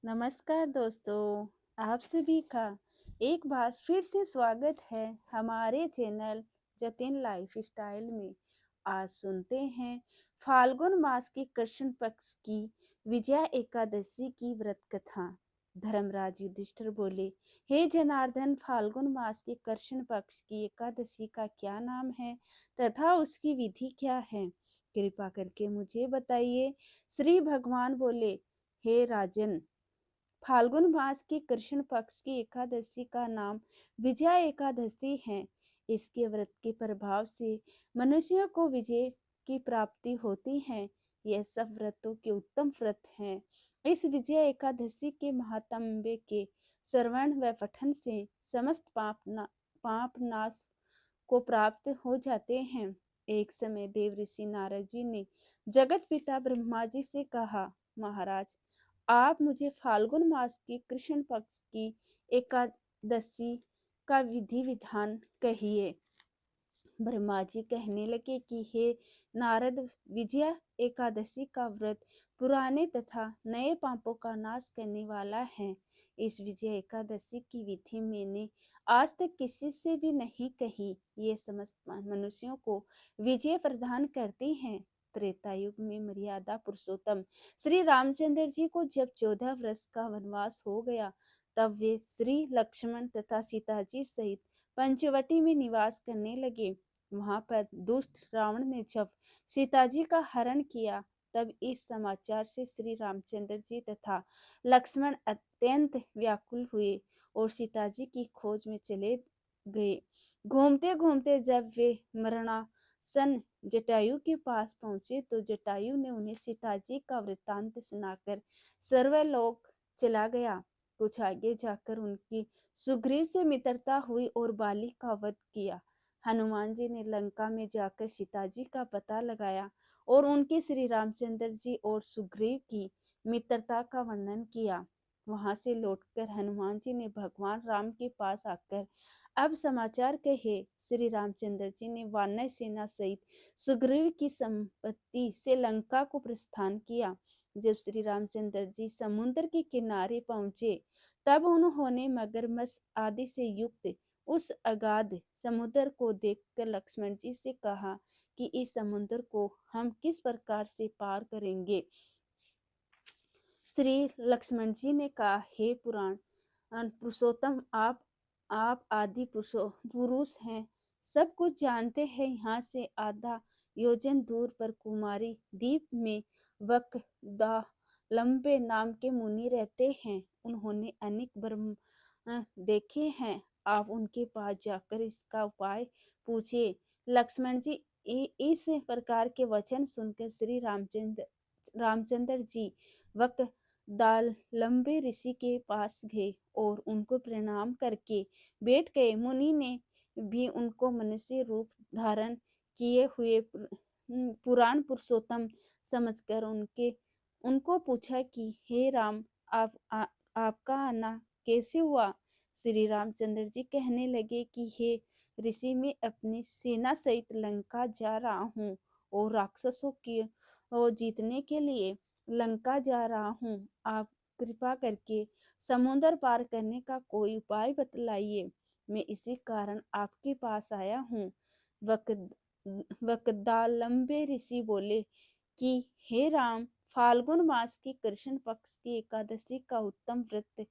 नमस्कार दोस्तों, आप सभी का एक बार फिर से स्वागत है हमारे चैनल जतिन लाइफ स्टाइल में। आज सुनते हैं फाल्गुन मास की कृष्ण पक्ष की विजया एकादशी की व्रत कथा। धर्मराज युधिष्ठिर बोले, हे जनार्दन, फाल्गुन मास की कृष्ण पक्ष की एकादशी का क्या नाम है तथा उसकी विधि क्या है? कृपा करके मुझे बताइए। श्री भगवान बोले, हे राजन, फाल्गुन मास की कृष्ण पक्ष की एकादशी का नाम विजया एकादशी है। इसके व्रत के प्रभाव से मनुष्यों को विजय की प्राप्ति होती है। यह सब व्रतों के उत्तम व्रत हैं। इस विजया एकादशी के महात्म्य के श्रवण व पठन से समस्त पाप नाश को प्राप्त हो जाते हैं। एक समय देव ऋषि नारद जी ने जगत पिता ब्रह्मा जी से कहा, महाराज, आप मुझे फाल्गुन मास की कृष्ण पक्ष की एकादशी का विधि विधान कहिए। ब्रह्मा जी कहने लगे कि हे नारद, विजया एकादशी का व्रत पुराने तथा नए पापों का नाश करने वाला है। इस विजय एकादशी की विधि मैंने आज तक किसी से भी नहीं कही। ये समस्त मनुष्यों को विजय प्रदान करती हैं। त्रेता युग में मर्यादा पुरुषोत्तम श्री रामचंद्र जी को जब 14 वर्ष का वनवास हो गया, तब वे श्री लक्ष्मण तथा सीता जी सहित पंचवटी में निवास करने लगे। वहां पर दुष्ट रावण ने जब सीता जी का हरण किया, तब इस समाचार से श्री रामचंद्र जी तथा लक्ष्मण अत्यंत व्याकुल हुए और सीता जी की खोज में चले गए। घूमते घूमते जब वे मरणासन जटायु के पास पहुंचे, तो जटायु ने उन्हें सीता जी का वृत्तांत सुनाकर सर्वलोक चला गया। कुछ आगे जाकर उनकी सुग्रीव से मित्रता हुई और बाली का वध किया। हनुमान जी ने लंका में जाकर सीता जी का पता लगाया और उनके श्री रामचंद्र जी और सुग्रीव की मित्रता का वर्णन किया। वहां से लौटकर हनुमान जी ने भगवान राम के पास आकर अब समाचार कहे। श्री रामचंद्र जी ने वानर सेना सहित सुग्रीव की संपत्ति से लंका को प्रस्थान किया। जब श्री रामचंद्र जी समुद्र के किनारे पहुंचे, तब उन्होंने मगरमच्छ आदि से युक्त उस अगाध समुद्र को देखकर लक्ष्मण जी से कहा कि इस समुद्र को हम किस प्रकार से पार करेंगे। श्री लक्ष्मण जी ने कहा, हे पुराण पुरुषोत्तम, आप आदि पुरुष हैं, सब कुछ जानते हैं। यहाँ से आधा योजन दूर पर कुमारी द्वीप में वकदा लंबे नाम के मुनि रहते हैं। उन्होंने अनेक ब्रह्म देखे हैं। आप उनके पास जाकर इसका उपाय पूछिए। लक्ष्मण जी इस प्रकार के वचन सुनकर श्री रामचंद्र जी वकदाल लंबे ऋषि के पास गए और उनको प्रणाम करके बैठ गए। मुनि ने भी उनको मनुष्य रूप धारण किए हुए पुराण पुरुषोत्तम समझकर उनको पूछा कि हे राम, आपका आना कैसे हुआ? श्री रामचंद्र जी कहने लगे कि हे ऋषि, मैं अपनी सेना सहित लंका जा रहा हूँ और राक्षसों की को जीतने के लिए लंका जा रहा हूँ। आप कृपा करके समुद्र पार करने का कोई उपाय बतलाइए। मैं इसी कारण आपके पास आया हूँ। वकद वकदालंबे ऋषि बोले कि हे राम, फाल्गुन मास की कृष्ण पक्ष की एकादशी का उत्तम व्रत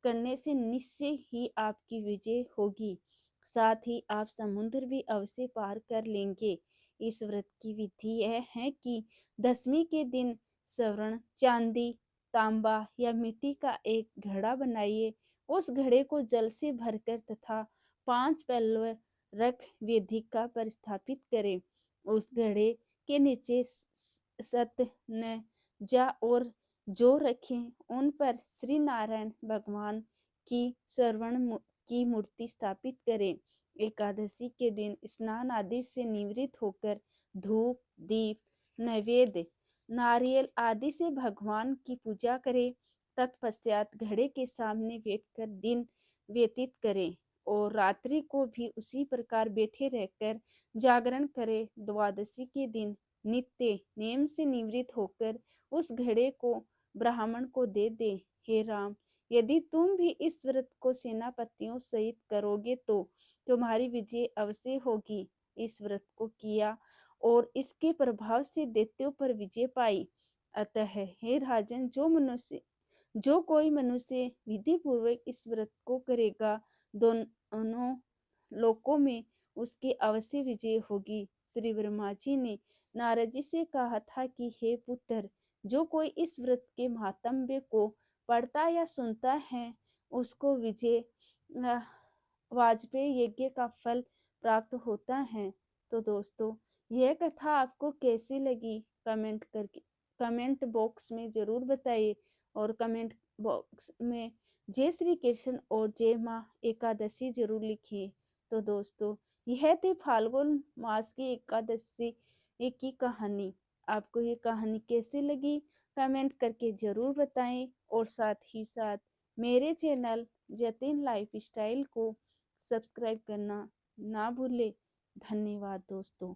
करने से निश्चय ही आपकी विजय होगी। साथ ही आप समुद्र भी अवश्य पार कर लेंगे। इस व्रत की विधि यह है कि दसवीं के दिन स्वर्ण, चांदी, तांबा या मिट्टी का एक घड़ा बनाइए। उस घड़े को जल से भरकर तथा 5 पल्लव रख वेदिका पर स्थापित करें। उस घड़े के नीचे सत न जा और जो रखें, उन पर श्री नारायण भगवान की श्रवण की मूर्ति स्थापित करें। एकादशी के दिन स्नान आदि से निवृत्त होकर धूप, दीप, नैवेद्य, नारियल आदि से भगवान की पूजा करें। तत्पश्चात घड़े के सामने बैठकर दिन व्यतीत करें और रात्रि को भी उसी प्रकार बैठे रहकर जागरण करें। द्वादशी के दिन नित्य नेम से निवृत्त होकर उस घड़े को ब्राह्मण को दे दे। हे राम, यदि तुम भी इस व्रत को सेनापतियों सहित करोगे तो तुम्हारी विजय अवश्य होगी। इस व्रत को किया और इसके प्रभाव से दैत्यों पर विजय पाई। अतः हे राजन, जो कोई मनुष्य विधि पूर्वक इस व्रत को करेगा, दोनों लोकों में उसकी अवश्य विजय होगी। श्री ब्रह्मा जी ने नारद जी से कहा था कि हे पुत्र, जो कोई इस व्रत के महात्म्य को पढ़ता या सुनता है, उसको विजय वाजपेयी यज्ञ का फल प्राप्त होता है। तो दोस्तों, यह कथा आपको कैसी लगी, कमेंट बॉक्स में जरूर बताइए। और कमेंट बॉक्स में जय श्री कृष्ण और जय माँ एकादशी जरूर लिखिए। तो दोस्तों, यह थी फाल्गुन मास की एकादशी की कहानी। आपको ये कहानी कैसी लगी, कमेंट करके जरूर बताएं। और साथ ही साथ मेरे चैनल जतिन लाइफ स्टाइल को सब्सक्राइब करना ना भूले। धन्यवाद दोस्तों।